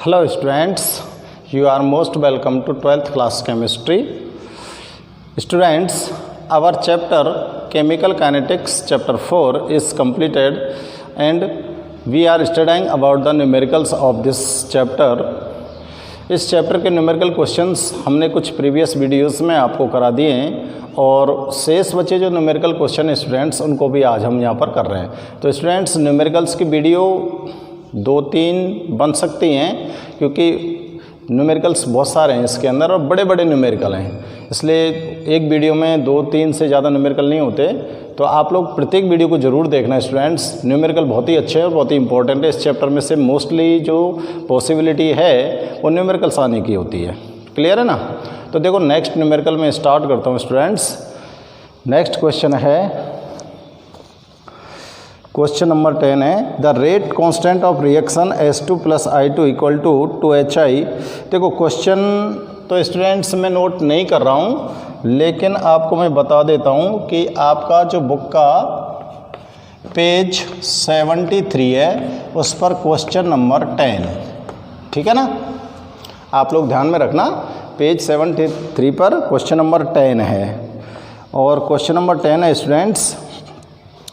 Hello students, you are most welcome to 12th class chemistry. Students, our chapter chemical kinetics chapter 4 is completed and we are studying about the numericals of this chapter. इस chapter के numerical questions हमने कुछ previous videos में आपको करा दिए हैं और शेष बचे जो न्यूमेरिकल क्वेश्चन है स्टूडेंट्स उनको भी आज हम यहाँ पर कर रहे हैं। तो स्टूडेंट्स न्यूमेरिकल्स की वीडियो 2-3 बन सकती हैं क्योंकि न्यूमेरिकल्स बहुत सारे हैं इसके अंदर और बड़े बड़े न्यूमेरिकल हैं, इसलिए एक वीडियो में 2-3 से ज़्यादा न्यूमेरिकल नहीं होते। तो आप लोग प्रत्येक वीडियो को ज़रूर देखना स्टूडेंट्स। न्यूमेरिकल बहुत ही अच्छे हैं और बहुत ही इंपॉर्टेंट है। इस चैप्टर में से मोस्टली जो पॉसिबिलिटी है वो न्यूमेरिकल्स आने की होती है। क्लियर है ना? तो देखो नेक्स्ट न्यूमेरिकल में स्टार्ट करता हूँ स्टूडेंट्स। नेक्स्ट क्वेश्चन है, क्वेश्चन नंबर 10 है the rate constant of reaction S2 + I2 = 2HI। देखो क्वेश्चन तो स्टूडेंट्स मैं नोट नहीं कर रहा हूँ, लेकिन आपको मैं बता देता हूँ कि आपका जो बुक का पेज 73 है उस पर क्वेश्चन नंबर 10, ठीक है ना? आप लोग ध्यान में रखना, पेज 73 पर क्वेश्चन नंबर 10 है और क्वेश्चन नंबर 10 है students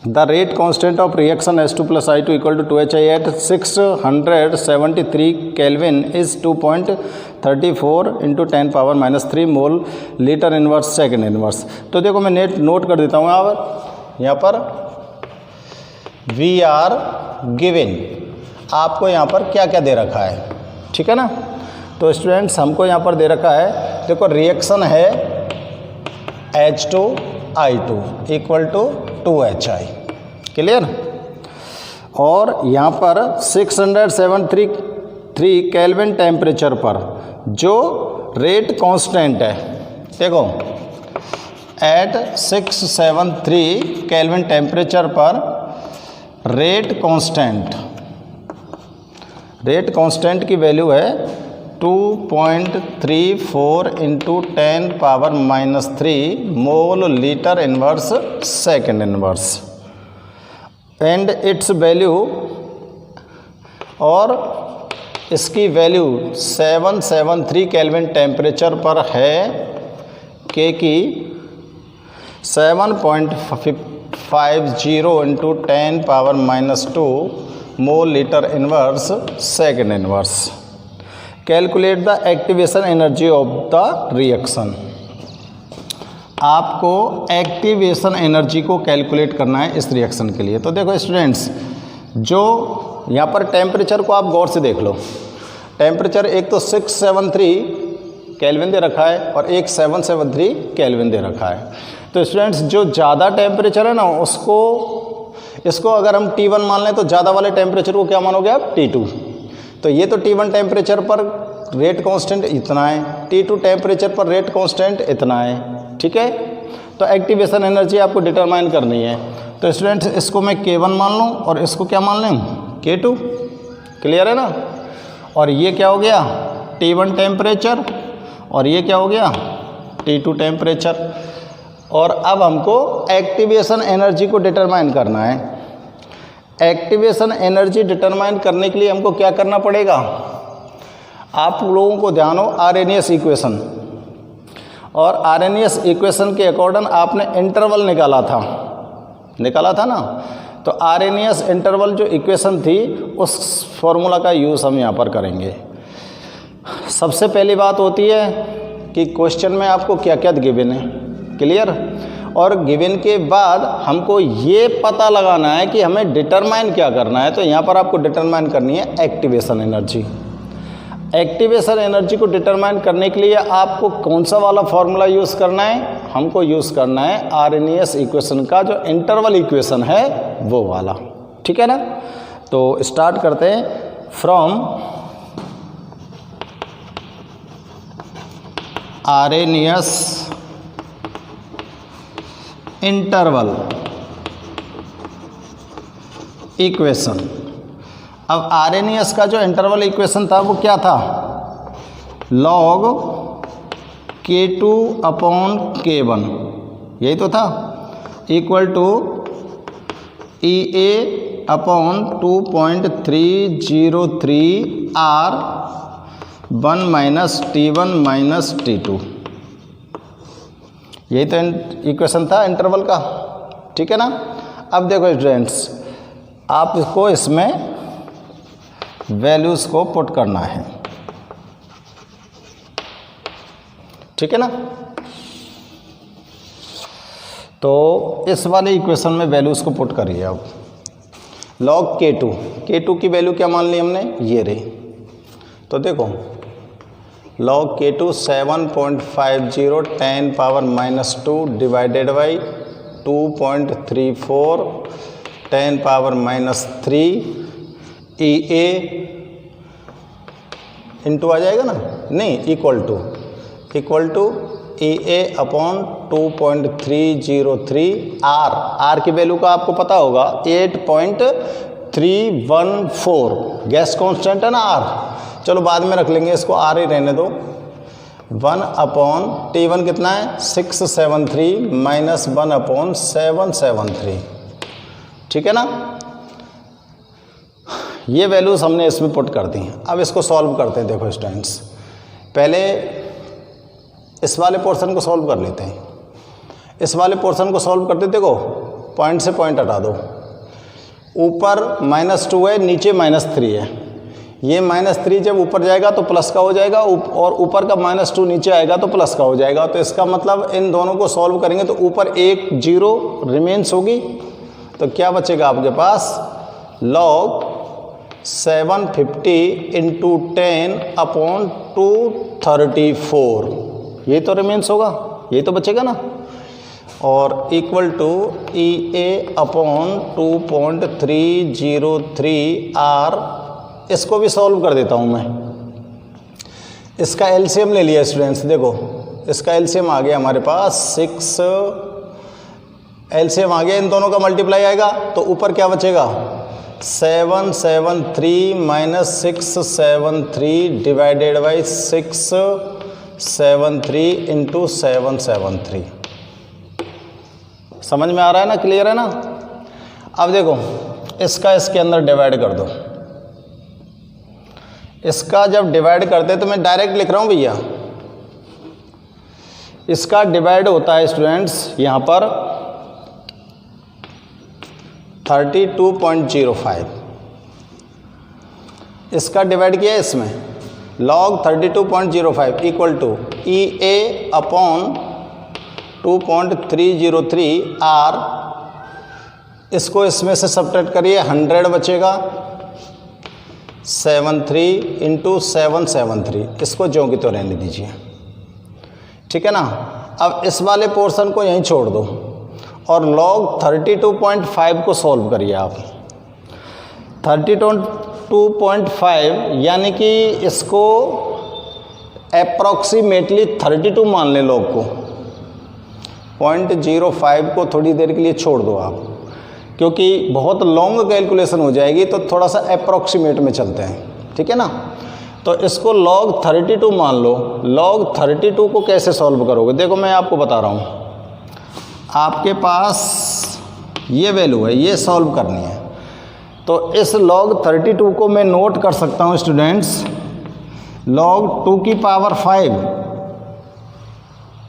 the rate constant of reaction S2 + I2 = 2HI at 673 kelvin is 2.34 × 10⁻³ mole litre inverse second inverse. तो देखो मैं नोट कर देता हूँ यहाँ पर वी आर गिवन, आपको यहाँ पर क्या क्या दे रखा है, ठीक है ना? तो स्टूडेंट्स हमको यहाँ पर दे रखा है, देखो रिएक्शन है H2I2 = 2HI, क्लियर? और यहाँ पर 673 केल्विन टेम्परेचर पर जो रेट कांस्टेंट है, देखो एट 673 केल्विन टेम्परेचर पर रेट कांस्टेंट की वैल्यू है 2.34 × 10⁻³ mole litre inverse second inverse and it's value, और इसकी वैल्यू 773 केल्विन टेम्परेचर पर है के की 7.50 × 10⁻² मोल litre inverse second inverse. Calculate the activation energy of the reaction. आपको एक्टिवेशन एनर्जी को कैलकुलेट करना है इस रिएक्शन के लिए। तो देखो स्टूडेंट्स, जो यहाँ पर टेम्परेचर को आप गौर से देख लो, टेम्परेचर एक तो 673 केल्विन दे रखा है और एक 773 केल्विन दे रखा है। तो स्टूडेंट्स जो ज़्यादा टेम्परेचर है ना इसको अगर हम T1 मान लें तो ज़्यादा वाले टेम्परेचर को क्या मानोगे आप? T2। तो ये तो T1 टेम्परेचर पर रेट कांस्टेंट इतना है, T2 टेम्परेचर पर रेट कांस्टेंट इतना है, ठीक है? तो एक्टिवेशन एनर्जी आपको डिटरमाइन करनी है। तो स्टूडेंट्स इसको मैं K1 मान लूँ और इसको क्या मान लूँ? K2। क्लियर है ना? और ये क्या हो गया? T1 टेम्परेचर और ये क्या हो गया? T2 temperature. और अब हमको एक्टिवेशन एनर्जी को डिटरमाइन करना है। एक्टिवेशन एनर्जी डिटरमाइन करने के लिए हमको क्या करना पड़ेगा? आप लोगों को ध्यान हो आर्हेनियस इक्वेशन, और आर्हेनियस इक्वेशन के अकॉर्डिंग आपने इंटरवल निकाला था ना? तो आर्हेनियस इंटरवल जो इक्वेशन थी उस फॉर्मूला का यूज़ हम यहाँ पर करेंगे। सबसे पहली बात होती है कि क्वेश्चन में आपको क्या क्या गिवन है, क्लियर? और गिवन के बाद हमको ये पता लगाना है कि हमें डिटरमाइन क्या करना है। तो यहाँ पर आपको डिटरमाइन करनी है एक्टिवेशन एनर्जी। एक्टिवेशन एनर्जी को डिटरमाइन करने के लिए आपको कौन सा वाला फॉर्मूला यूज़ करना है? हमको यूज़ करना है आर्हेनियस इक्वेशन का जो इंटरवल इक्वेशन है वो वाला, ठीक है ना? तो स्टार्ट करते हैं फ्रॉम आर्हेनियस इंटरवल इक्वेशन। अब आर्हेनियस का जो इंटरवल इक्वेशन था वो क्या था? log K2/K1, यही तो था, equal to EA upon 2.303 R 1 minus T1 minus T2। यही तो इक्वेशन था इंटरवल का, ठीक है ना। अब देखो स्टूडेंट्स, आपको इसमें वैल्यूज़ को पुट करना है, ठीक है ना। तो इस वाले इक्वेशन में वैल्यूज़ को पुट करिए। अब log K2 की वैल्यू क्या मान ली हमने, ये रही। तो देखो log K2 7.50 10 power minus 2 divided by 2.34 10 power minus 3 EA into आ जाएगा ना, नहीं equal to EA upon 2.303 R की वैल्यू का आपको पता होगा 8.314, गैस कांस्टेंट है ना R। चलो बाद में रख लेंगे, इसको R ही रहने दो। 1 अपॉन T1 कितना है 673 माइनस 1 अपॉन 773, ठीक है ना। ये वैल्यूज़ हमने इसमें पुट कर दी हैं। अब इसको सॉल्व करते हैं। देखो स्टूडेंट्स, पहले इस वाले पोर्शन को सॉल्व कर लेते हैं। इस वाले पोर्शन को सॉल्व करते, देखो पॉइंट से पॉइंट हटा दो। ऊपर -2 है, नीचे -3 है। ये -3 जब ऊपर जाएगा तो प्लस का हो जाएगा, और ऊपर का -2 नीचे आएगा तो प्लस का हो जाएगा। तो इसका मतलब इन दोनों को सॉल्व करेंगे तो ऊपर एक 0 रिमेन्स होगी, तो क्या बचेगा आपके पास log 750 इंटू 10 अपॉन 234, ये तो रिमेन्स होगा, ये तो बचेगा ना। और equal to EA upon 2.303 R। इसको भी सॉल्व कर देता हूँ मैं। इसका एलसीएम ले लिया स्टूडेंट्स, देखो इसका एलसीएम आ गया हमारे पास 6, एलसीएम आ गया, इन दोनों का मल्टीप्लाई आएगा तो ऊपर क्या बचेगा 773 माइनस 673 डिवाइडेड बाई 673 इंटू 773। समझ में आ रहा है ना, क्लियर है ना। अब देखो इसका इसके अंदर डिवाइड कर दो। इसका जब डिवाइड करते तो मैं डायरेक्ट लिख रहा हूँ भैया, इसका डिवाइड होता है स्टूडेंट्स यहाँ पर 32.05। इसका डिवाइड किया इसमें log 32.05 equal to EA upon 2.303 R। इसको इसमें से सब्ट्रैक्ट करिए, 100 बचेगा, 73 इंटू 773, इसको ज्यों की तो रहने दीजिए, ठीक है ना। अब इस वाले पोर्शन को यहीं छोड़ दो और log 32.5 को सॉल्व करिए आप। 32.5 यानी कि इसको अप्रॉक्सीमेटली 32 मान लें log को। 0.05 को थोड़ी देर के लिए छोड़ दो आप, क्योंकि बहुत लॉन्ग कैलकुलेशन हो जाएगी, तो थोड़ा सा अप्रॉक्सीमेट में चलते हैं, ठीक है ना। तो इसको log 32 मान लो। log 32 को कैसे सॉल्व करोगे, देखो मैं आपको बता रहा हूँ। आपके पास ये वैल्यू है, ये सॉल्व करनी है। तो इस log 32 को मैं नोट कर सकता हूँ स्टूडेंट्स, log 2 की पावर 5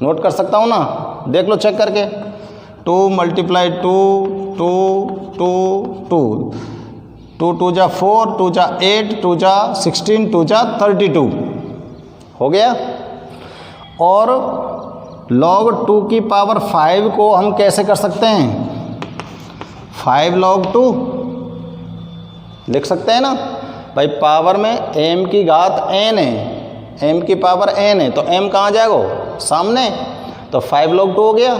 नोट कर सकता हूँ ना, देख लो चेक करके। 2 मल्टीप्लाई 2 2 2 2 2 2 जा 4 2 जा 8 2 जा 16 2 जा 32 हो गया। और log 2 की पावर 5 को हम कैसे कर सकते हैं, 5 log 2 लिख सकते हैं ना भाई। पावर में m की घात n है, m की पावर n है, तो m कहाँ जाएगा सामने, तो 5 log 2 हो गया।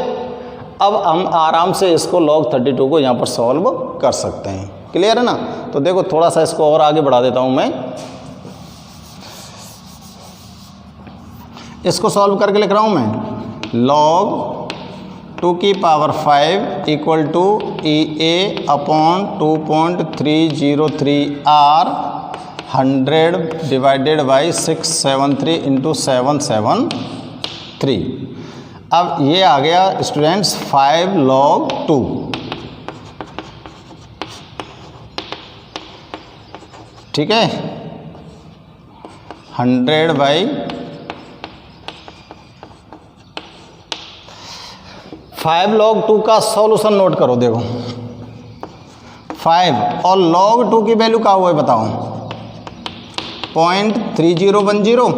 अब हम आराम से इसको log 32 को यहाँ पर सॉल्व कर सकते हैं, क्लियर है ना। तो देखो थोड़ा सा इसको और आगे बढ़ा देता हूँ मैं, इसको सॉल्व करके लिख रहा हूँ मैं। log 2 की power 5 equal to EA upon 2.303 R 100 divided by 673 into 773। अब ये आ गया स्टूडेंट्स 5 log 2। ठीक है, 100/5 log 2 का सॉल्यूशन नोट करो। देखो 5 और log 2 की वैल्यू क्या हुआ है बताओ, 0.3010।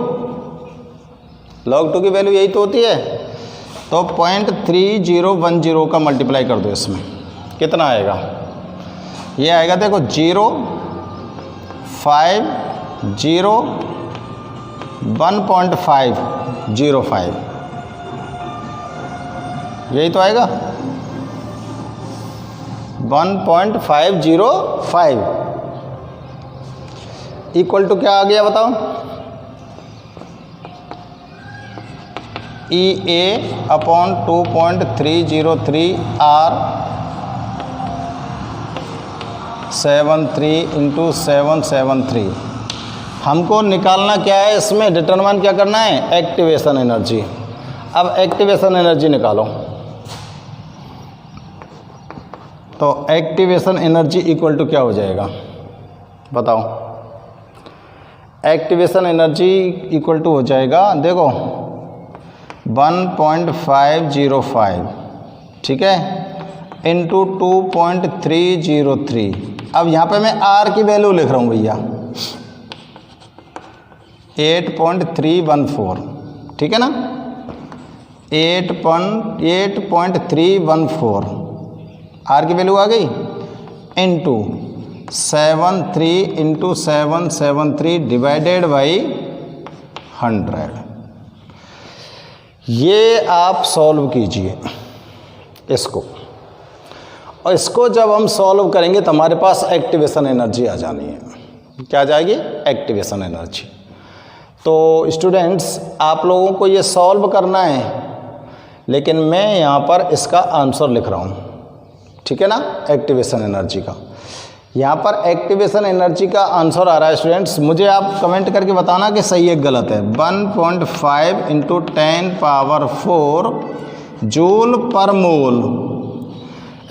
log 2 की वैल्यू यही तो होती है, तो 0.3010 का मल्टीप्लाई कर दो इसमें, कितना आएगा, ये आएगा देखो 0.505, यही तो आएगा 1.505 इक्वल टू क्या आ गया बताओ, EA/2.303 R 73 × 773। हमको निकालना क्या है इसमें, डिटरमाइन क्या करना है, एक्टिवेशन एनर्जी। अब एक्टिवेशन एनर्जी निकालो, तो एक्टिवेशन एनर्जी इक्वल टू क्या हो जाएगा बताओ, एक्टिवेशन एनर्जी इक्वल टू हो जाएगा देखो 1.505, ठीक है, इंटू 2.303। अब यहाँ पे मैं R की वैल्यू लिख रहा हूँ भैया 8.314, ठीक है ना, 8.314 R की वैल्यू आ गई, इंटू 73 × 773 डिवाइडेड बाई 100। ये आप सॉल्व कीजिए इसको, और इसको जब हम सॉल्व करेंगे तो हमारे पास एक्टिवेशन एनर्जी आ जानी है। क्या आ जाएगी, एक्टिवेशन एनर्जी। तो स्टूडेंट्स आप लोगों को ये सॉल्व करना है, लेकिन मैं यहाँ पर इसका आंसर लिख रहा हूँ, ठीक है ना, एक्टिवेशन एनर्जी का। यहाँ पर एक्टिवेशन एनर्जी का आंसर आ रहा है स्टूडेंट्स, मुझे आप कमेंट करके बताना कि सही है गलत है। 1.5 × 10⁴ जूल पर मोल।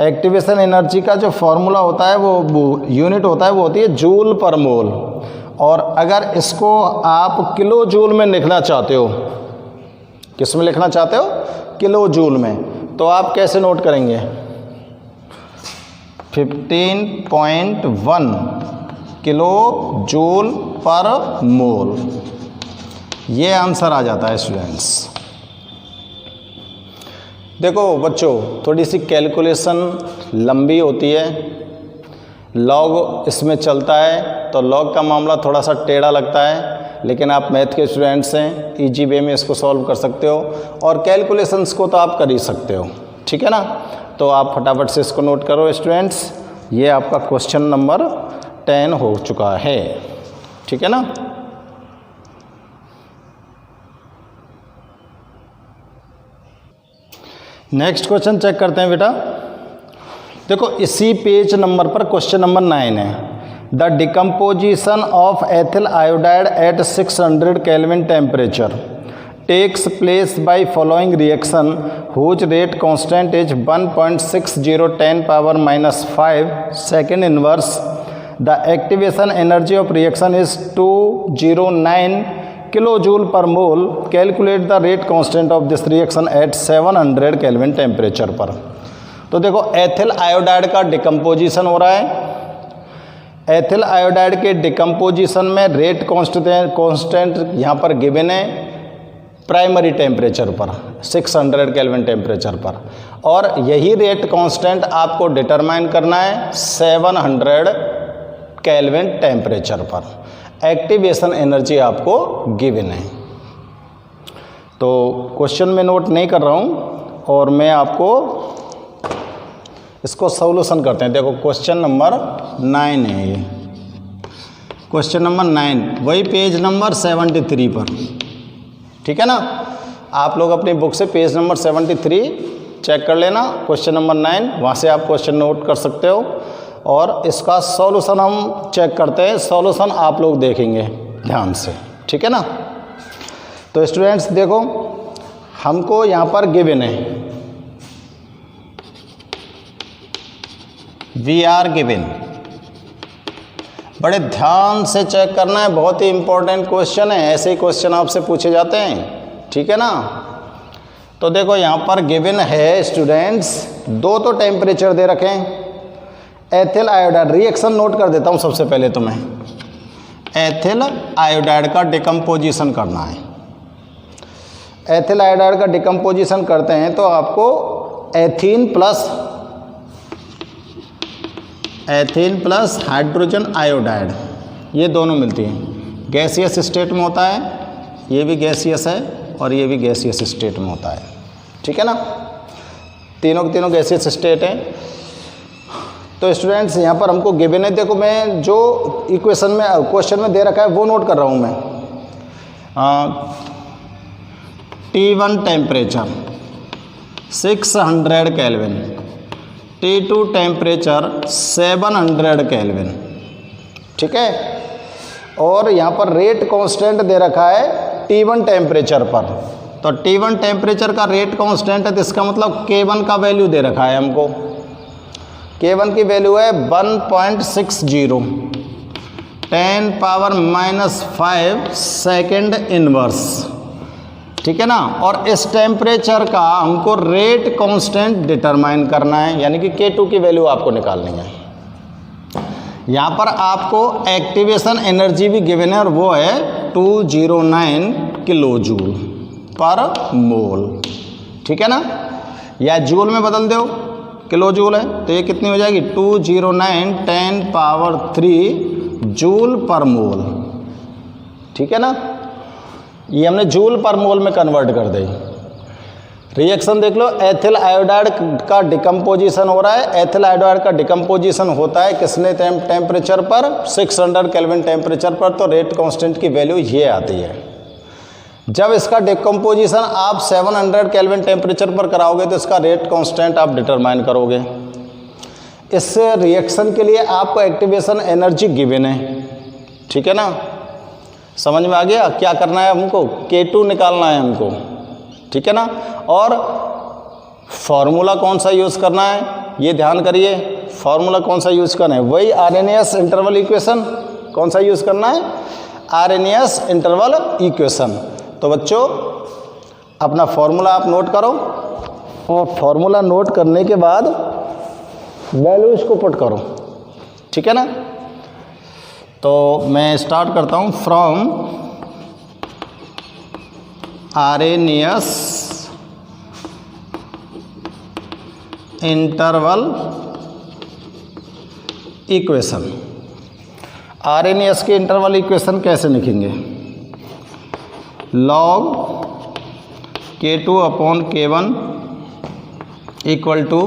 एक्टिवेशन एनर्जी का जो फॉर्मूला होता है वो यूनिट होता है, वो होती है जूल पर मोल। और अगर इसको आप किलो जूल में लिखना चाहते हो, किस में लिखना चाहते हो, किलो जूल में, तो आप कैसे नोट करेंगे, 15.1 किलो जूल पर मोल, ये आंसर आ जाता है स्टूडेंट्स। देखो बच्चों, थोड़ी सी कैलकुलेशन लंबी होती है, लॉग इसमें चलता है, तो लॉग का मामला थोड़ा सा टेढ़ा लगता है, लेकिन आप मैथ के स्टूडेंट्स हैं, इजी वे में इसको सॉल्व कर सकते हो, और कैलकुलेशंस को तो आप कर ही सकते हो, ठीक है ना। तो आप फटाफट से इसको नोट करो स्टूडेंट्स, ये आपका क्वेश्चन नंबर 10 हो चुका है, ठीक है ना। नेक्स्ट क्वेश्चन चेक करते हैं बेटा। देखो इसी पेज नंबर पर क्वेश्चन नंबर 9 है। The decomposition of ethyl iodide at 600 kelvin temperature takes place by following reaction whose rate constant is 1.6010⁻⁻5 second inverse. The activation energy of reaction is 209 kilojoule per mole. Calculate the rate constant of this reaction at 700 Kelvin temperature पर। तो देखो ethyl iodide का decomposition हो रहा है। Ethyl iodide के decomposition में rate constant यहाँ पर गिवन है प्राइमरी टेम्परेचर पर 600 केल्विन टेम्परेचर पर, और यही रेट कांस्टेंट आपको डिटरमाइन करना है 700 केल्विन टेम्परेचर पर। एक्टिवेशन एनर्जी आपको गिवन है। तो क्वेश्चन में नोट नहीं कर रहा हूँ, और मैं आपको इसको सॉल्यूशन करते हैं। देखो क्वेश्चन नंबर 9 है ये, क्वेश्चन नंबर 9 वही पेज नंबर 73 पर, ठीक है ना। आप लोग अपनी बुक से पेज नंबर 73 चेक कर लेना, क्वेश्चन नंबर 9, वहाँ से आप क्वेश्चन नोट कर सकते हो, और इसका सॉल्यूशन हम चेक करते हैं। सॉल्यूशन आप लोग देखेंगे ध्यान से, ठीक है ना। तो स्टूडेंट्स देखो, हमको यहाँ पर गिवन है, वी आर गिवन बड़े ध्यान से चेक करना है, बहुत ही इंपॉर्टेंट क्वेश्चन है, ऐसे ही क्वेश्चन आपसे पूछे जाते हैं, ठीक है ना। तो देखो यहाँ पर गिवन है स्टूडेंट्स, दो तो टेम्परेचर दे रखे हैं, एथिल आयोडाइड, रिएक्शन नोट कर देता हूँ सबसे पहले तो मैं, एथिल आयोडाइड का डिकम्पोजिशन करना है। एथिल आयोडाइड का डिकम्पोजिशन करते हैं तो आपको एथीन प्लस हाइड्रोजन आयोडाइड ये दोनों मिलती हैं। गैसियस स्टेट में होता है, ये भी गैसियस है और ये भी गैसियस स्टेट में होता है, ठीक है ना। तीनों के तीनों गैसियस स्टेट हैं। तो स्टूडेंट्स यहाँ पर हमको गिवन है, देखो मैं जो इक्वेशन में क्वेश्चन में दे रखा है वो नोट कर रहा हूँ मैं। T1 temperature 600 kelvin, T2 temperature 700 kelvin, ठीक है। और यहाँ पर रेट कांस्टेंट दे रखा है T1 टेम्परेचर पर, तो T1 टेम्परेचर का रेट कांस्टेंट है, तो इसका मतलब K1 का वैल्यू दे रखा है हमको। K1 की वैल्यू है 1.60 10⁻⁵ सेकेंड इनवर्स, ठीक है ना। और इस टेम्परेचर का हमको रेट कांस्टेंट डिटरमाइन करना है, यानी कि K2 की वैल्यू आपको निकालनी है। यहाँ पर आपको एक्टिवेशन एनर्जी भी गिवन है और वो है 209 किलो जूल पर मोल, ठीक है ना, या जूल में बदल दो, किलो जूल है तो ये कितनी हो जाएगी 209 10⁻³ जूल पर मोल, ठीक है ना। ये हमने जूल पर मोल में कन्वर्ट कर दी। रिएक्शन देख लो, एथिल आयोडाइड का डिकम्पोजिशन हो रहा है। एथिल आयोडाइड का डिकम्पोजिशन होता है किसने टेम्परेचर पर, 600 केल्विन टेम्परेचर पर, तो रेट कांस्टेंट की वैल्यू ये आती है। जब इसका डिकम्पोजिशन आप 700 केल्विन टेम्परेचर पर कराओगे तो इसका रेट कांस्टेंट आप डिटरमाइन करोगे। इस रिएक्शन के लिए आपको एक्टिवेशन एनर्जी गिवन है, ठीक है ना। समझ में आ गया क्या करना है हमको, K2 निकालना है हमको, ठीक है ना। और फॉर्मूला कौन सा यूज़ करना है ये ध्यान करिए, फॉर्मूला कौन सा यूज़ करना है, वही आरएनएस इंटरवल इक्वेशन। कौन सा यूज़ करना है, आरएनएस इंटरवल इक्वेशन। तो बच्चों अपना फॉर्मूला आप नोट करो और फॉर्मूला नोट करने के बाद वैल्यूज को पुट करो, ठीक है ना। तो मैं स्टार्ट करता हूँ from Arrhenius interval equation. Arrhenius के इंटरवल इक्वेशन कैसे लिखेंगे, log K2 upon K1 equal to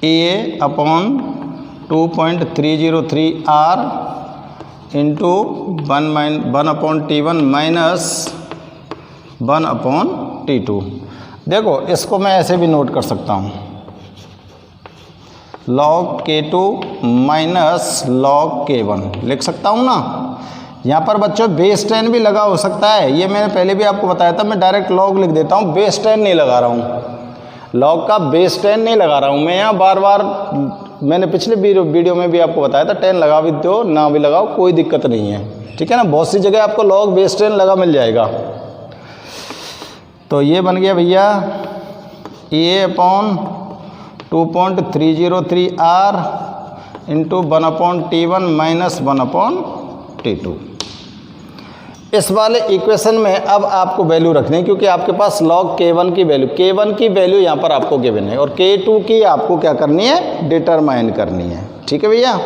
A upon 2.303 R into 1 upon T1 minus 1 upon T2। देखो इसको मैं ऐसे भी नोट कर सकता हूँ, log K2 minus log K1 लिख सकता हूँ ना। यहाँ पर बच्चों बेस 10 भी लगा हो सकता है, ये मैंने पहले भी आपको बताया था। मैं डायरेक्ट log लिख देता हूँ, बेस 10 नहीं लगा रहा हूँ, log का बेस 10 नहीं लगा रहा हूँ मैं। यहाँ बार बार मैंने पिछले वीडियो में भी आपको बताया था, 10 लगा भी दो ना भी लगाओ कोई दिक्कत नहीं है, ठीक है ना। बहुत सी जगह आपको log बेस 10 लगा मिल जाएगा। तो ये बन गया भैया A upon 2.303 R into 1 upon T1 minus 1 upon T2। इस वाले इक्वेशन में अब आपको वैल्यू रखनी है, क्योंकि आपके पास log K1 की वैल्यू यहाँ पर आपको गिवन है और K2 की आपको क्या करनी है, डिटरमाइन करनी है, ठीक है भैया।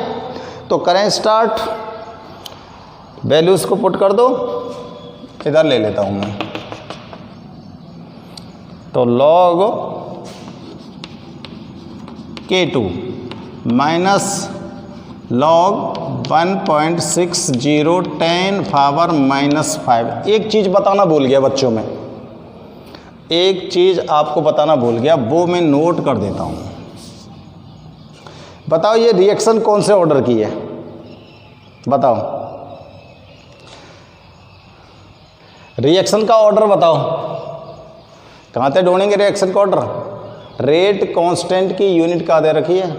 तो करें स्टार्ट, वैल्यूज़ को पुट कर दो, इधर ले लेता हूँ मैं। तो log K2 माइनस log 1.60 10⁻⁵। एक चीज़ बताना भूल गया बच्चों में, एक चीज़ आपको बताना भूल गया, वो मैं नोट कर देता हूँ। बताओ ये रिएक्शन कौन से ऑर्डर की है, बताओ रिएक्शन का ऑर्डर बताओ, कहाँ से ढूंढेंगे रिएक्शन का ऑर्डर। रेट कांस्टेंट की यूनिट कहाँ दे रखी है,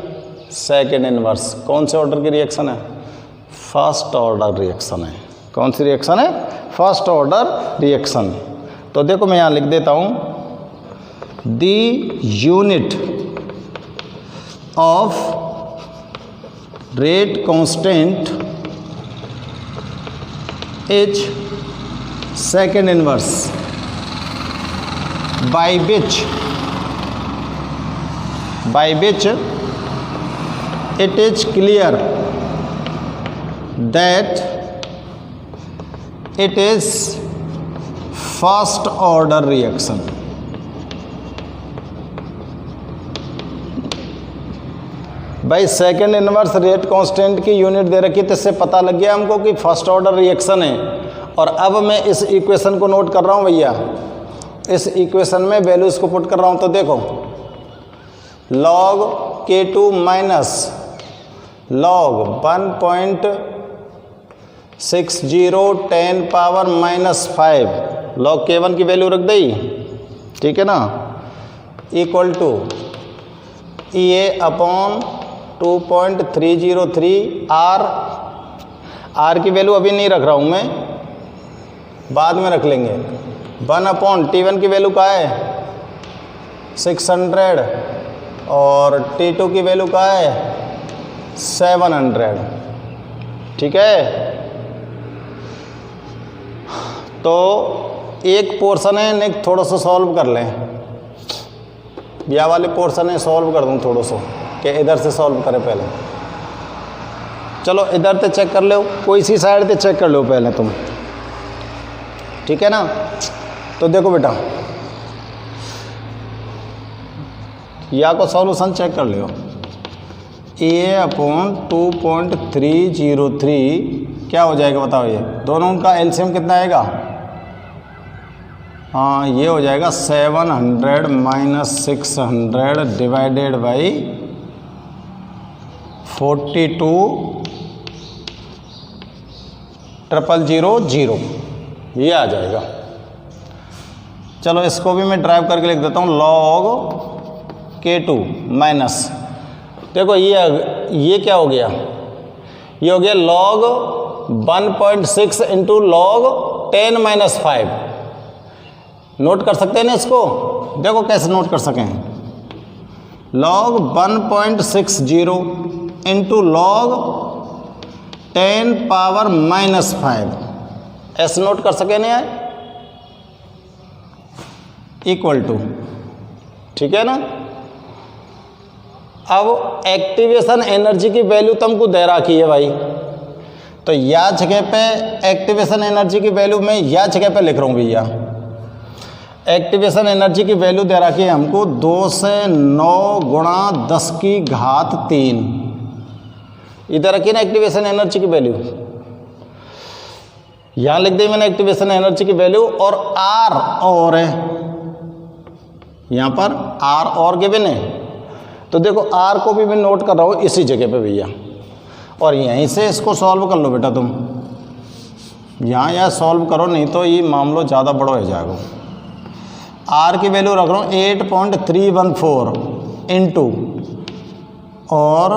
सेकेंड इनवर्स। कौन से ऑर्डर की रिएक्शन है, फर्स्ट ऑर्डर रिएक्शन है। कौन सी रिएक्शन है? First order reaction. तो देखो मैं यहाँ लिख देता हूँ, the unit of rate constant is second inverse by which it is clear that it is first order reaction। भाई सेकेंड इनवर्स रेट कांस्टेंट की यूनिट दे रखी, तो इससे पता लग गया हमको कि फर्स्ट ऑर्डर रिएक्शन है। और अब मैं इस इक्वेशन को नोट कर रहा हूँ भैया, इस इक्वेशन में वैल्यूज को पुट कर रहा हूँ। तो देखो log K2 minus log 1.60 10 power -5 log K1 की वैल्यू रख दी, ठीक है ना, equal to EA upon 2.303 R की वैल्यू अभी नहीं रख रहा हूँ मैं, बाद में रख लेंगे। 1 T1 की वैल्यू क्या है? 600 और T2 की वैल्यू क्या है? 700, ठीक है। तो एक पोर्शन है, नेक्स्ट थोड़ा सा सॉल्व कर लें। यह वाले पोर्शन है सॉल्व कर दूँ थोड़ा सा, कि इधर से सॉल्व करें पहले। चलो इधर से चेक कर लो, कोई सी साइड से चेक कर लो पहले तुम, ठीक है ना। तो देखो बेटा, या को सॉल्यूशन चेक कर लो। A अपॉन 2.303 क्या हो जाएगा बताओ? ये दोनों का एलसीएम कितना आएगा? हाँ, ये हो जाएगा 700 माइनस 600 डिवाइडेड बाई 42,000, ये आ जाएगा। चलो इसको भी मैं ड्राइव करके लिख देता हूँ, log K2 माइनस, देखो ये क्या हो गया? ये हो गया log 1.6 into log 10 minus 5। Note कर सकते हैं ना इसको? देखो कैसे नोट कर सकें। log 1.60 इंटू log 10 पावर -5, ऐसे नोट कर सके नहीं यार, इक्वल टू, ठीक है ना। अब एक्टिवेशन एनर्जी की वैल्यू तुमको दे रखी है भाई, तो या जगह पे एक्टिवेशन एनर्जी की वैल्यू मैं या जगह पे लिख रहा हूँ भैया। एक्टिवेशन एनर्जी की वैल्यू दे रखी है हमको 2 से 9 गुणा 10 की घात 3। इधर रखी ना एक्टिवेशन एनर्जी की वैल्यू, यहाँ लिख दी मैंने एक्टिवेशन एनर्जी की वैल्यू। और आर और है यहाँ पर, आर और गिवन है। तो देखो आर को भी मैं नोट कर रहा हूँ इसी जगह पे भैया, और यहीं से इसको सॉल्व कर लो बेटा तुम। यहाँ सॉल्व करो, नहीं तो ये मामला ज़्यादा बड़ा हो जाएगा। आर की वैल्यू रख रहा हूँ 8.314 इंटू और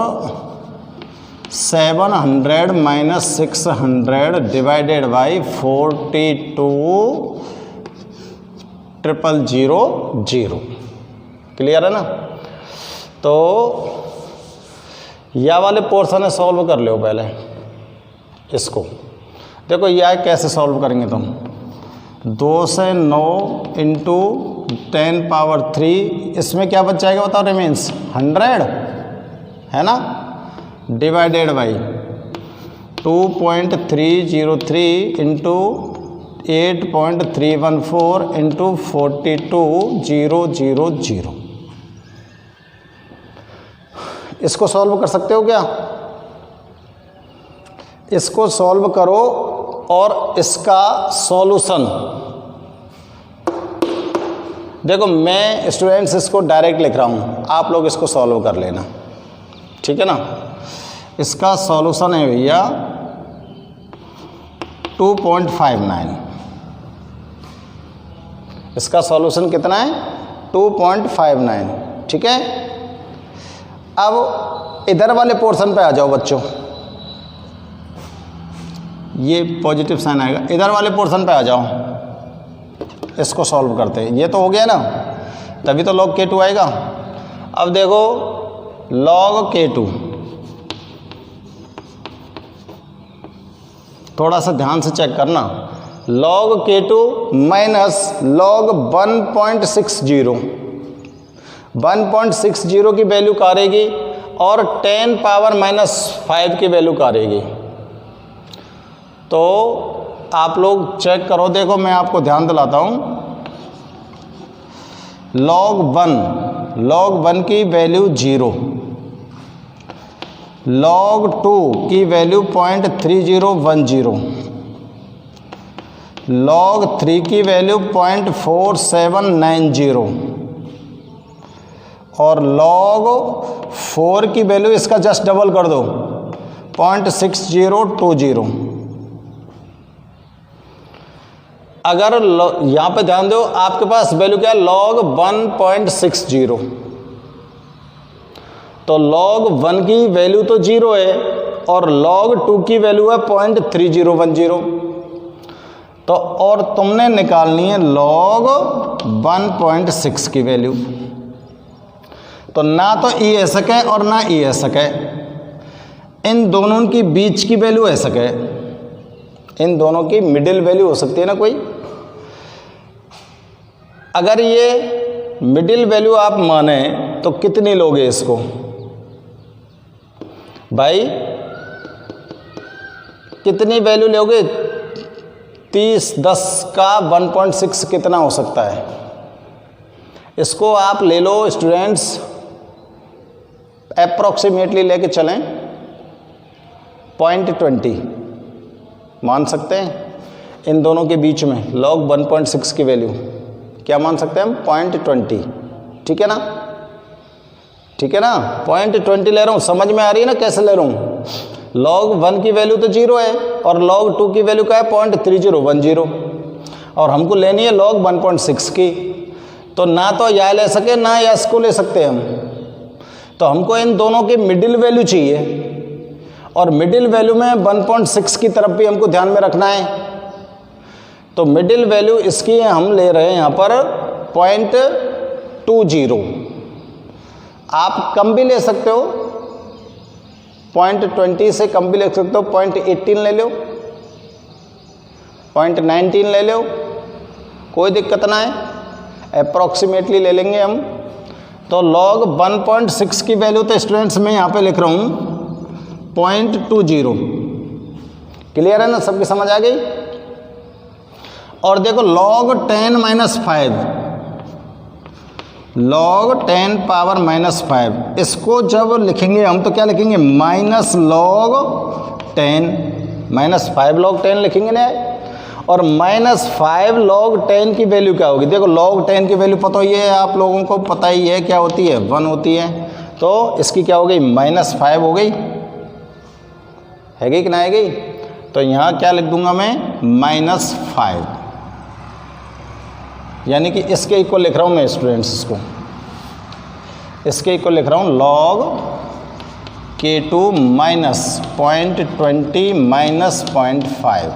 700 माइनस 600 डिवाइडेड बाई 42,000। क्लियर है ना। तो यह वाले पोर्शन है सॉल्व कर लो पहले इसको। देखो यह कैसे सॉल्व करेंगे तुम, 2 से 9 इंटू 10 पावर 3, इसमें क्या बच जाएगा बताओ? रिमेन्स 100 है ना, डिवाइडेड बाई 2.303 इंटू 8.314 इंटू 42,000। इसको सॉल्व कर सकते हो क्या? इसको सॉल्व करो और इसका सॉल्यूशन देखो। मैं स्टूडेंट्स इसको डायरेक्ट लिख रहा हूँ, आप लोग इसको सॉल्व कर लेना, ठीक है ना। इसका सॉल्यूशन है भैया 2.59। इसका सॉल्यूशन कितना है? 2.59, ठीक है। अब इधर वाले पोर्शन पे आ जाओ बच्चों। ये पॉजिटिव साइन आएगा। इधर वाले पोर्शन पे आ जाओ, इसको सॉल्व करते हैं। ये तो हो गया ना, तभी तो log K2 आएगा। अब देखो log K2, थोड़ा सा ध्यान से चेक करना। log K2 माइनस log 1.60, 1.60 की वैल्यू क्या रहेगी और 10 पावर माइनस 5 की वैल्यू क्या रहेगी। तो आप लोग चेक करो, देखो मैं आपको ध्यान दिलाता हूँ। log 1 की वैल्यू 0, log 2 की वैल्यू 0.3010, log 3 की वैल्यू 0.4790 और log 4 की वैल्यू इसका जस्ट डबल कर दो 0.6020। अगर यहाँ पे ध्यान दो, आपके पास वैल्यू क्या है log 1.60, तो log 1 की वैल्यू तो 0 है और log 2 की वैल्यू है 0.3010। तो और तुमने निकालनी है log 1.6 की वैल्यू। तो ना तो ई ए सके और ना ई ए सके, इन दोनों की बीच की वैल्यू ऐ सके, इन दोनों की मिडिल वैल्यू हो सकती है ना कोई। अगर ये मिडिल वैल्यू आप माने तो कितनी लोगे इसको भाई, कितनी वैल्यू लोगे? 30, 10 का 1.6 कितना हो सकता है? इसको आप ले लो स्टूडेंट्स, अप्रॉक्सीमेटली लेके चलें 0.20 मान सकते हैं। इन दोनों के बीच में log 1.6 की वैल्यू क्या मान सकते हैं हम? 0.20। ठीक है ना, ठीक है ना, 0.20 ले रहा हूँ। समझ में आ रही है ना कैसे ले रहा हूँ? log 1 की वैल्यू तो 0 है और log 2 की वैल्यू क्या है? 0.3010 और हमको लेनी है log 1.6 की। तो ना तो यह ले सके ना या इसको ले सकते हम, तो हमको इन दोनों की मिडिल वैल्यू चाहिए और मिडिल वैल्यू में 1.6 की तरफ भी हमको ध्यान में रखना है। तो मिडिल वैल्यू इसकी हम ले रहे हैं यहाँ पर 0.20। आप कम भी ले सकते हो, 0.20 से कम भी ले सकते हो, 0.18 ले लो, 0.19 ले लो, कोई दिक्कत ना है, अप्रॉक्सीमेटली ले लेंगे हम। तो log 1.6 की वैल्यू तो स्टूडेंट्स मैं यहाँ पे लिख रहा हूँ 0.20। क्लियर है ना, सबकी समझ आ गई? और देखो log 10 minus 5, log 10 power minus 5, इसको जब लिखेंगे हम तो क्या लिखेंगे? माइनस log 10 माइनस 5 log 10 लिखेंगे ना, और माइनस 5 log 10 की वैल्यू क्या होगी? देखो log 10 की वैल्यू पता ही है, आप लोगों को पता ही है क्या होती है? 1 होती है। तो इसकी क्या हो गई? -5 हो गई, हैगी कि ना हैगी? तो यहाँ क्या लिख दूंगा मैं? -5, यानी कि इसके इक्वल लिख रहा हूँ मैं स्टूडेंट्स, इसको इसके इक्वल लिख रहा हूँ log K2 माइनस 0.20 माइनस 0.5।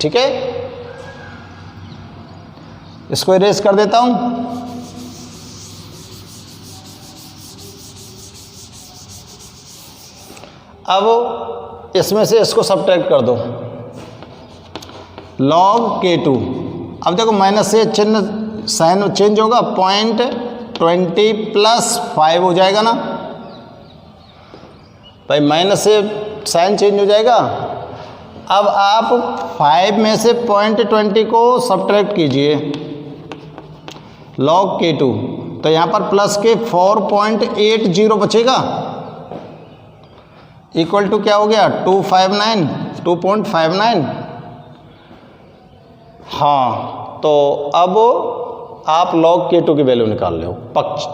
ठीक है, इसको इरेज कर देता हूं। अब इसमें से इसको सब्ट्रैक्ट कर दो, log K2। अब देखो माइनस से चिन्ह साइन चेंज होगा, 0.20 प्लस 5 हो जाएगा ना भाई, माइनस से साइन चेंज हो जाएगा। अब आप 5 में से 0.20 को सब्ट्रैक्ट कीजिए log K2, तो यहाँ पर प्लस के 4.80 बचेगा, इक्वल टू क्या हो गया? 259। हाँ, तो अब आप log K2 की वैल्यू निकाल लो, पक्ष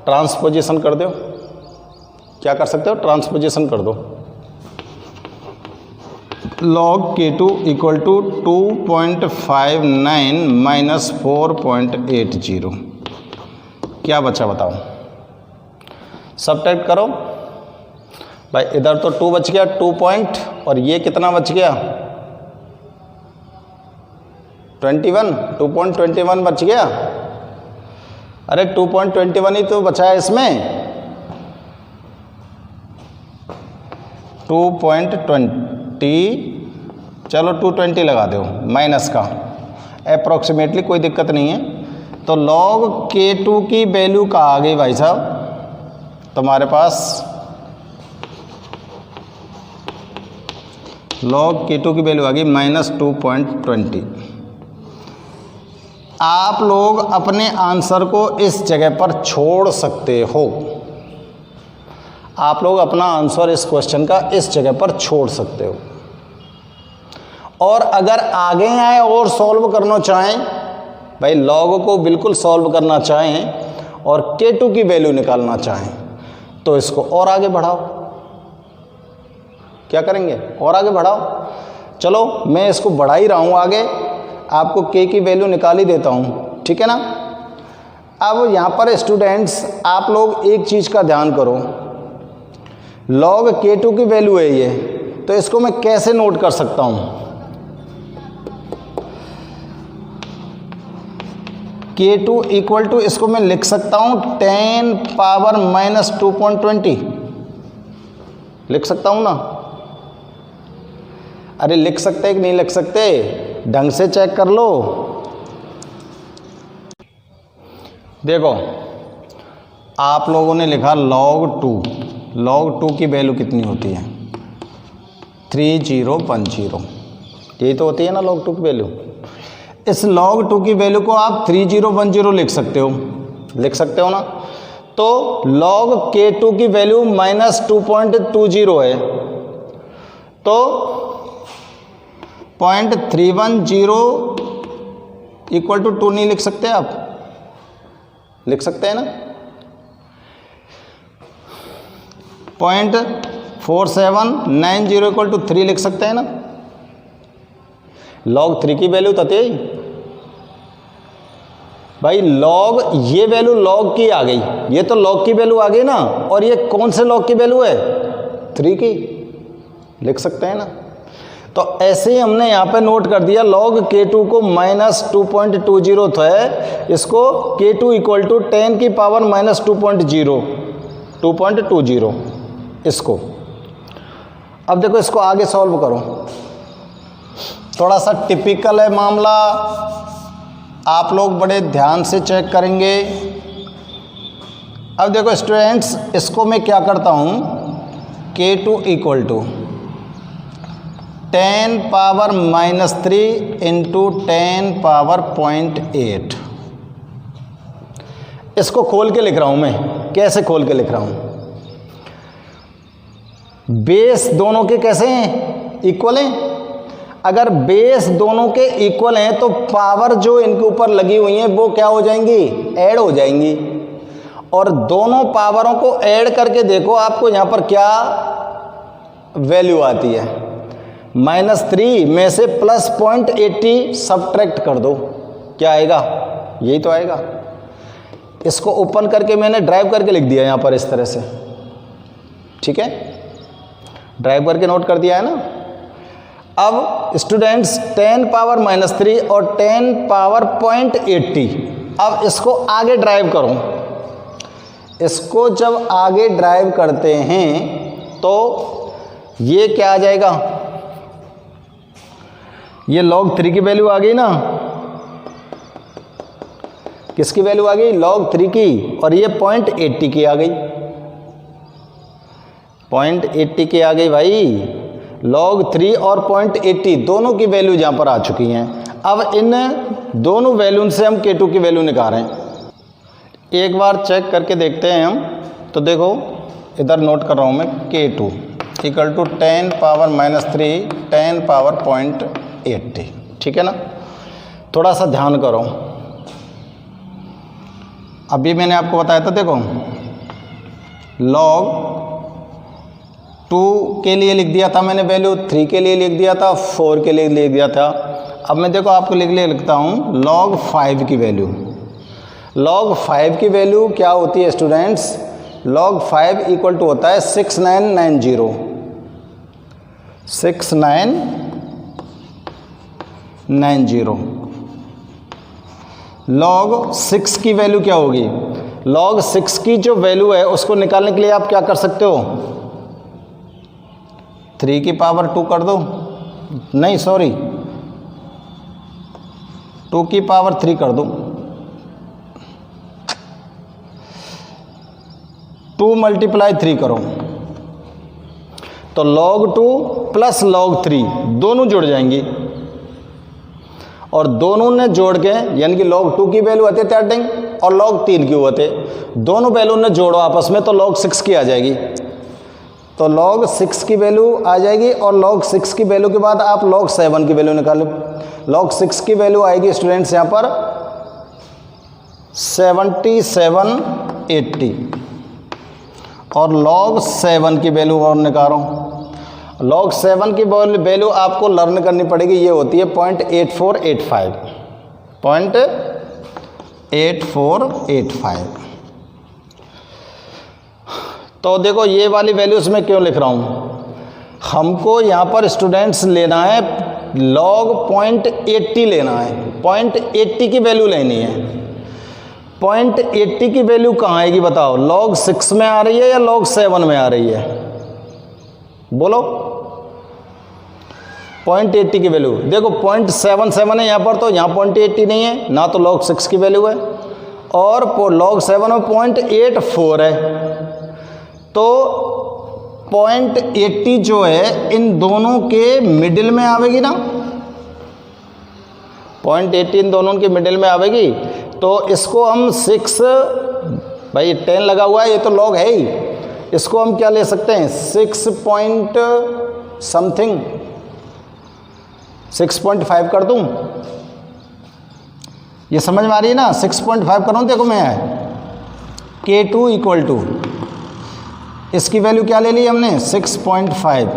ट्रांसपोजिशन कर दो। क्या कर सकते हो? ट्रांसपोजिशन कर दो। log K2 equal to 2.59 minus 4.80, क्या बचा बताओ? सब्ट्रैक्ट करो भाई, इधर तो 2 बच गया, 2 पॉइंट, और ये कितना बच गया? 21, 2.21 बच गया। अरे 2.21 ही तो बचा है इसमें। 2.20, चलो 220 लगा दो माइनस का, अप्रॉक्सीमेटली, कोई दिक्कत नहीं है। तो log K2 की वैल्यू कहाँ आ गई भाई साहब तुम्हारे पास? log K2 की वैल्यू आ गई -2.20। आप लोग अपने आंसर को इस जगह पर छोड़ सकते हो। आप लोग अपना आंसर इस क्वेश्चन का इस जगह पर छोड़ सकते हो। और अगर आगे आए और सॉल्व करना चाहें, भाई log को बिल्कुल सॉल्व करना चाहें और K2 की वैल्यू निकालना चाहें, तो इसको और आगे बढ़ाओ। क्या करेंगे? और आगे बढ़ाओ। चलो मैं इसको बढ़ा ही रहा हूँ आगे, आपको K की वैल्यू निकाल ही देता हूँ, ठीक है ना। अब यहाँ पर स्टूडेंट्स आप लोग एक चीज़ का ध्यान करो, log K2 की वैल्यू है ये, तो इसको मैं कैसे नोट कर सकता हूँ? K2 इक्वल टू, इसको मैं लिख सकता हूँ 10 पावर -2.20, लिख सकता हूँ ना? अरे लिख सकते कि नहीं लिख सकते? ढंग से चेक कर लो। देखो आप लोगों ने लिखा log 2 की वैल्यू कितनी होती है? 3010, यही तो होती है ना log 2 की वैल्यू। इस log 2 की वैल्यू को आप 3010 लिख सकते हो, लिख सकते हो ना। तो log K2 की वैल्यू -2.20 है, तो 0.310 इक्वल टू 2 नहीं लिख सकते आप? लिख सकते हैं ना। 0.4790 इक्वल टू 3 लिख सकते हैं ना। log 3 की वैल्यू तो थी भाई, log, ये वैल्यू log की आ गई, ये तो log की वैल्यू आ गई ना। और ये कौन से log की वैल्यू है? 3 की, लिख सकते हैं ना। तो ऐसे ही हमने यहाँ पे नोट कर दिया, log K2 को -2.20 तो है, इसको K2 इक्वल टू 10 की पावर -2.20 इसको। अब देखो इसको आगे सॉल्व करो, थोड़ा सा टिपिकल है मामला, आप लोग बड़े ध्यान से चेक करेंगे। अब देखो स्टूडेंट्स, इसको मैं क्या करता हूँ, K2 equal to 10 power -3 into 10 power 0.8, इसको खोल के लिख रहा हूँ मैं। कैसे खोल के लिख रहा हूँ? बेस दोनों के कैसे हैं? इक्वल हैं। अगर बेस दोनों के इक्वल हैं तो पावर जो इनके ऊपर लगी हुई हैं वो क्या हो जाएंगी? ऐड हो जाएंगी। और दोनों पावरों को ऐड करके देखो आपको यहाँ पर क्या वैल्यू आती है। -3 में से +0.80 सब्ट्रैक्ट कर दो, क्या आएगा? यही तो आएगा। इसको ओपन करके मैंने ड्राइव करके लिख दिया यहाँ पर इस तरह से, ठीक है, ड्राइव करके नोट कर दिया है ना। अब स्टूडेंट्स 10 पावर -3 और 10 पावर 0.80, अब इसको आगे ड्राइव करो। इसको जब आगे ड्राइव करते हैं तो ये क्या आ जाएगा? ये log 3 की वैल्यू आ गई ना। किसकी वैल्यू आ गई? log 3 की। और ये 0.80 की आ गई, 0.80 की आ गई भाई। log 3 और 0.80 दोनों की वैल्यू यहाँ पर आ चुकी हैं। अब इन दोनों वैल्यू से हम K2 की वैल्यू निकाल रहे हैं। एक बार चेक करके देखते हैं हम। तो देखो इधर नोट कर रहा हूँ मैं, K2 equal to 10 power -3 10 power 0.80, ठीक है ना। थोड़ा सा ध्यान करो, अभी मैंने आपको बताया था, देखो log 2 के लिए लिख दिया था मैंने वैल्यू, 3 के लिए लिख दिया था, 4 के लिए लिख दिया था। अब मैं देखो आपको लिखता हूँ log 5 की वैल्यू। log 5 की वैल्यू क्या होती है स्टूडेंट्स? log 5 इक्वल टू होता है 6990, 6990, log 6 की वैल्यू क्या होगी? log 6 की जो वैल्यू है उसको निकालने के लिए आप क्या कर सकते हो? 3 की पावर 2 कर दो, नहीं सॉरी 2 की पावर 3 कर दो। 2 मल्टीप्लाई 3 करो तो log 2 प्लस log 3 दोनों जुड़ जाएंगी और दोनों ने जोड़ के यानी कि log 2 की वैल्यू आते स्टार्टिंग और log 3 की होते, दोनों वैल्यू ने जोड़ो आपस में तो log 6 की आ जाएगी। तो log 6 की वैल्यू आ जाएगी और log 6 की वैल्यू के बाद आप log 7 की वैल्यू निकालो। log 6 की वैल्यू आएगी स्टूडेंट्स यहाँ पर 7780 और log 7 की वैल्यू और निकालो। log 7 की वैल्यू आपको लर्न करनी पड़ेगी, ये होती है 0.8485। तो देखो ये वाली वैल्यूज मैं क्यों लिख रहा हूँ, हमको यहाँ पर स्टूडेंट्स लेना है log 0.80 लेना है, 0.80 की वैल्यू लेनी है। 0.80 की वैल्यू कहाँ आएगी बताओ? log 6 में आ रही है या log 7 में आ रही है? बोलो 0.80 की वैल्यू देखो 0.77 है यहाँ पर, तो यहाँ 0.80 नहीं है ना, तो log 6 की वैल्यू है और log 7 में 0.84 है। तो 0.80 जो है इन दोनों के मिडिल में आवेगी ना, 0.80 इन दोनों के मिडिल में आवेगी। तो इसको हम 6 भाई 10 लगा हुआ है ये तो log है ही, इसको हम क्या ले सकते हैं 6 पॉइंट समथिंग 6.5 कर दूं, ये समझ में आ रही है ना? 6.5 करूं, देखो मैं K2 इक्वल टू इसकी वैल्यू क्या ले ली हमने 6.5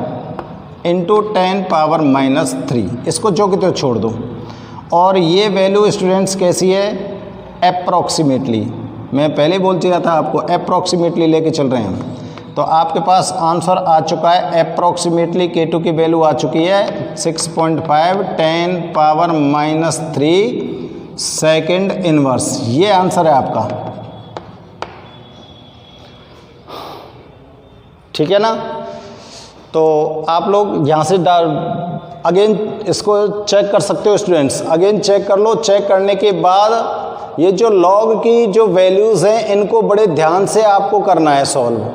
इंटू 10 पावर -3, इसको जो कि तो छोड़ दो। और ये वैल्यू स्टूडेंट्स कैसी है? अप्रॉक्सीमेटली, मैं पहले बोल चुका था आपको अप्रॉक्सीमेटली लेके चल रहे हैं। तो आपके पास आंसर आ चुका है अप्रॉक्सीमेटली K2 की वैल्यू आ चुकी है 6.5 10 पावर -3 सेकेंड इनवर्स, ये आंसर है आपका, ठीक है ना? तो आप लोग यहाँ से अगेन इसको चेक कर सकते हो स्टूडेंट्स, अगेन चेक कर लो। चेक करने के बाद ये जो log की जो वैल्यूज़ हैं इनको बड़े ध्यान से आपको करना है सॉल्व,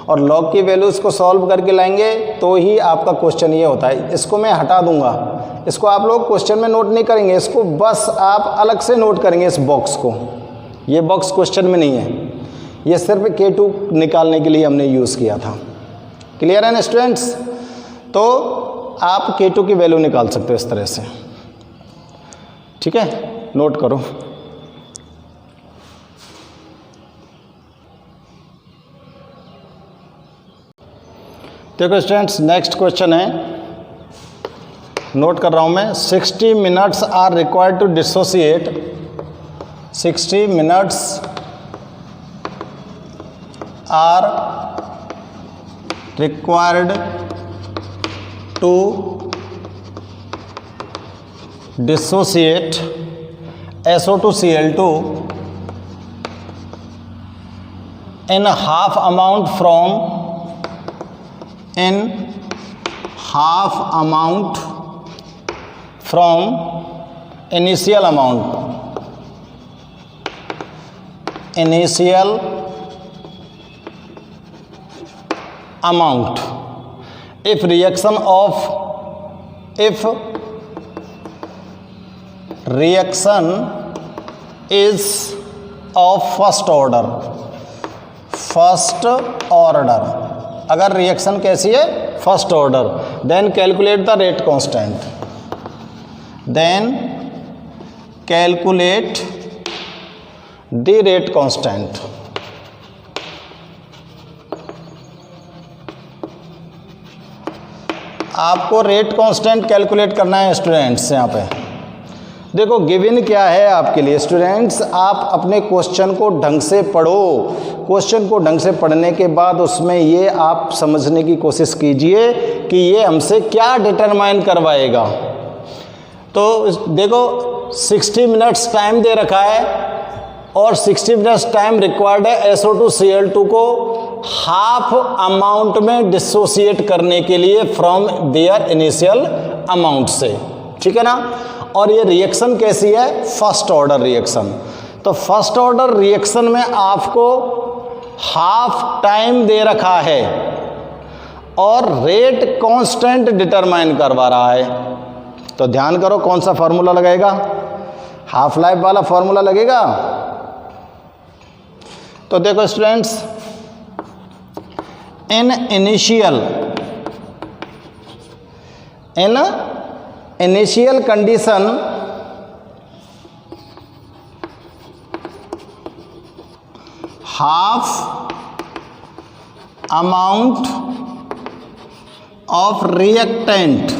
और log की वैल्यूज़ को सॉल्व करके लाएंगे तो ही आपका क्वेश्चन ये होता है। इसको मैं हटा दूंगा, इसको आप लोग क्वेश्चन में नोट नहीं करेंगे, इसको बस आप अलग से नोट करेंगे इस बॉक्स को। ये बॉक्स क्वेश्चन में नहीं है, ये सिर्फ K2 निकालने के लिए हमने यूज़ किया था। क्लियर है ना स्टूडेंट्स? तो आप K2 की वैल्यू निकाल सकते हो इस तरह से, ठीक है? नोट करो। देखो स्टूडेंट्स नेक्स्ट क्वेश्चन है, नोट कर रहा हूं मैं। 60 minutes are required to dissociate, 60 minutes are required to dissociate SO2Cl2 in half amount from initial amount if reaction is of first order, अगर रिएक्शन कैसी है first order, then calculate the rate constant, the rate constant. आपको rate constant calculate करना है students. यहाँ पे देखो given क्या है आपके लिए स्टूडेंट्स, आप अपने क्वेश्चन को ढंग से पढ़ो। क्वेश्चन को ढंग से पढ़ने के बाद उसमें ये आप समझने की कोशिश कीजिए कि ये हमसे क्या डिटरमाइन करवाएगा। तो देखो 60 मिनट्स टाइम दे रखा है और 60 मिनट्स टाइम रिक्वायर्ड है SO2Cl2 को हाफ अमाउंट में डिसोसिएट करने के लिए फ्रॉम देयर इनिशियल अमाउंट से, ठीक है ना। और ये रिएक्शन कैसी है, फर्स्ट ऑर्डर रिएक्शन। तो फर्स्ट ऑर्डर रिएक्शन में आपको हाफ टाइम दे रखा है और रेट कांस्टेंट डिटरमाइन करवा रहा है। तो ध्यान करो कौन सा फॉर्मूला लगेगा, हाफ लाइफ वाला फॉर्मूला लगेगा। तो देखो students, in initial condition half amount of reactant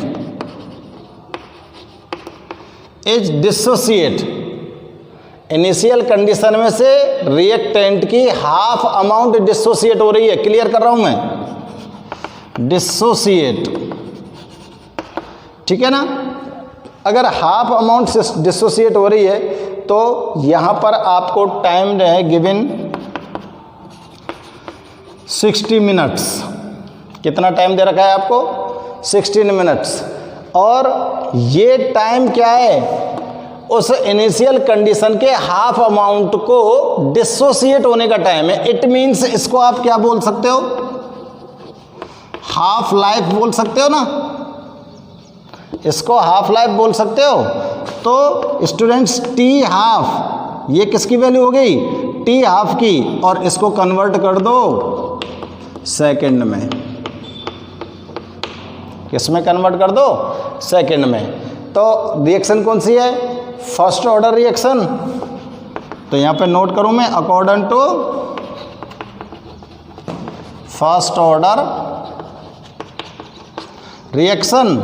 is dissociate. Initial condition में से रिएक्टेंट की हाफ अमाउंट डिसोसिएट हो रही है, क्लियर कर रहा हूं मैं, डिसोसिएट, ठीक है ना। अगर हाफ अमाउंट से डिसोसिएट हो रही है तो यहां पर आपको टाइम है गिवन 60 मिनट्स। कितना टाइम दे रखा है आपको, 16 मिनट्स। और ये टाइम क्या है, उस इनिशियल कंडीशन के हाफ अमाउंट को डिसोसिएट होने का टाइम है। इट मीन्स इसको आप क्या बोल सकते हो, हाफ लाइफ बोल सकते हो ना, इसको हाफ लाइफ बोल सकते हो। तो स्टूडेंट्स टी हाफ, ये किसकी वैल्यू हो गई, टी हाफ की, और इसको कन्वर्ट कर दो सेकंड में। किस में कन्वर्ट कर दो, सेकंड में। तो रिएक्शन कौन सी है, फर्स्ट ऑर्डर रिएक्शन। तो यहां पे नोट करूं मैं, according to first order reaction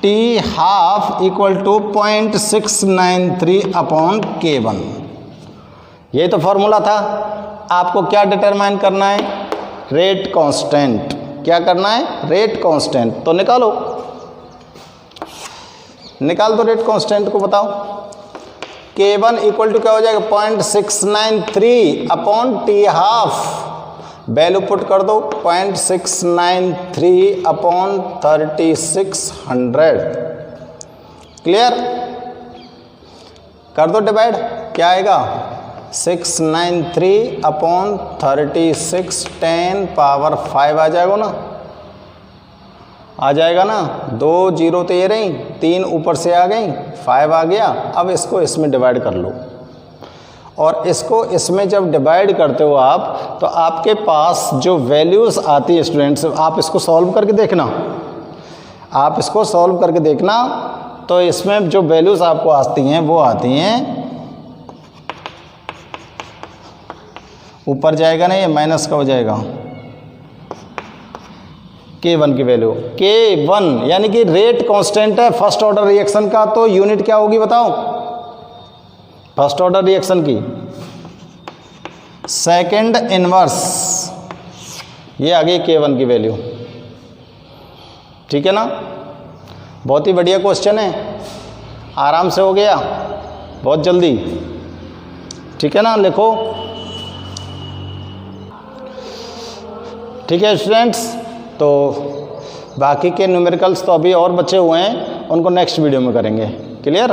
T half equal to 0.693 upon K1। यही तो फॉर्मूला था। आपको क्या डिटरमाइन करना है, रेट कांस्टेंट। क्या करना है, रेट कांस्टेंट। तो निकाल दो रेट कांस्टेंट को, बताओ। K1 इक्वल टू क्या हो जाएगा, 0.693 upon T half. Value put कर दो, 0.693 अपॉन 3600। क्लियर, कर दो डिवाइड, क्या आएगा, 693 अपॉन 36, 10 पावर 5 आ जाएगा ना, आ जाएगा ना। 2 0 तो ये रही, 3 ऊपर से आ गई, 5 आ गया। अब इसको इसमें डिवाइड कर लो, और इसको इसमें जब डिवाइड करते हो आप, तो आपके पास जो वैल्यूज़ आती है स्टूडेंट्स, आप इसको सॉल्व करके देखना, आप इसको सॉल्व करके देखना। तो इसमें जो वैल्यूज़ आपको आती हैं वो आती हैं, ऊपर जाएगा ना, ये माइनस का हो जाएगा K1 की वैल्यू। K1 यानी कि रेट कांस्टेंट है फर्स्ट ऑर्डर रिएक्शन का। तो यूनिट क्या होगी बताओ, फर्स्ट ऑर्डर रिएक्शन की सेकंड इनवर्स, ये आ गई K1 की वैल्यू, ठीक है ना। बहुत ही बढ़िया क्वेश्चन है, आराम से हो गया, बहुत जल्दी, ठीक है ना। लिखो, ठीक है स्टूडेंट्स। तो बाकी के न्यूमेरिकल्स तो अभी और बचे हुए हैं, उनको नेक्स्ट वीडियो में करेंगे। क्लियर।